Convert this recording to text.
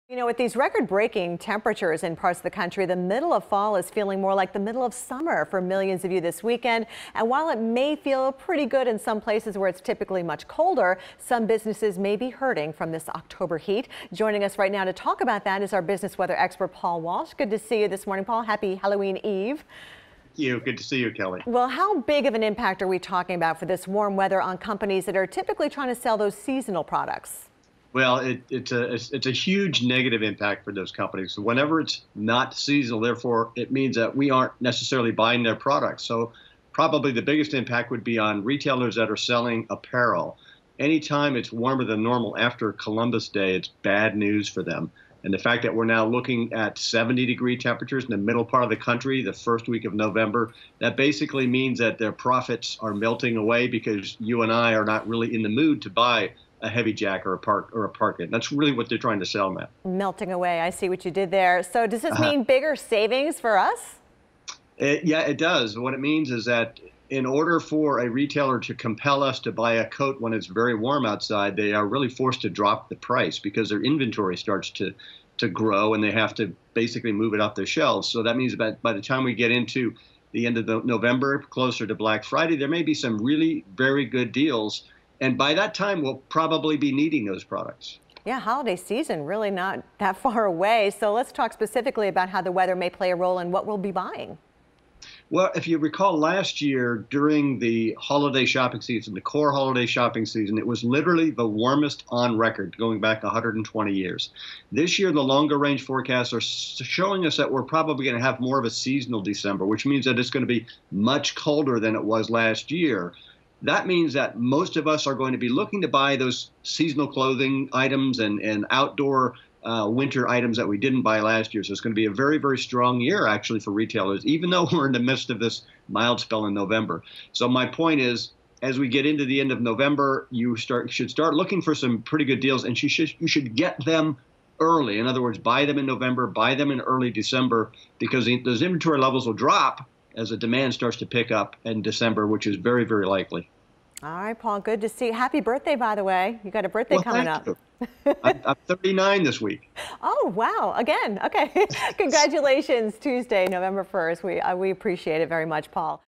You know, with these record-breaking temperatures in parts of the country, the middle of fall is feeling more like the middle of summer for millions of you this weekend. And while it may feel pretty good in some places where it's typically much colder, some businesses may be hurting from this October heat. Joining us right now to talk about that is our business weather expert, Paul Walsh. Good to see you this morning, Paul. Happy Halloween Eve. Good to see you, Kelly. Well, how big of an impact are we talking about for this warm weather on companies that are typically trying to sell those seasonal products? Well, it's a huge negative impact for those companies. So whenever it's not seasonal, therefore, it means that we aren't necessarily buying their products. So probably the biggest impact would be on retailers that are selling apparel. Anytime it's warmer than normal after Columbus Day, it's bad news for them. And the fact that we're now looking at 70-degree temperatures in the middle part of the country the first week of November, that basically means that their profits are melting away because you and I are not really in the mood to buy a heavy jacket or a parka. That's really what they're trying to sell, Matt. Melting away. I see what you did there. So does this mean bigger savings for us? Yeah, it does. What it means is that in order for a retailer to compel us to buy a coat when it's very warm outside, they are really forced to drop the price because their inventory starts to grow and they have to basically move it off their shelves. So that means that by the time we get into the end of November, closer to Black Friday, there may be some really very good deals. And by that time, we'll probably be needing those products. Yeah, holiday season really not that far away. So let's talk specifically about how the weather may play a role in what we'll be buying. Well, if you recall last year during the holiday shopping season, the core holiday shopping season, it was literally the warmest on record going back 120 years. This year, the longer range forecasts are showing us that we're probably going to have more of a seasonal December, which means that it's going to be much colder than it was last year. That means that most of us are going to be looking to buy those seasonal clothing items and outdoor winter items that we didn't buy last year. So it's going to be a very, very strong year, actually, for retailers, even though we're in the midst of this mild spell in November. So my point is, as we get into the end of November, you should start looking for some pretty good deals, and you should get them early. In other words, buy them in November, buy them in early December, because those inventory levels will drop as the demand starts to pick up in December, which is very, very likely. All right, Paul, good to see you. Happy birthday, by the way. You got a birthday coming up. I'm 39 this week. Oh, wow. Again. Okay. Congratulations. Tuesday, November 1st. We appreciate it very much, Paul.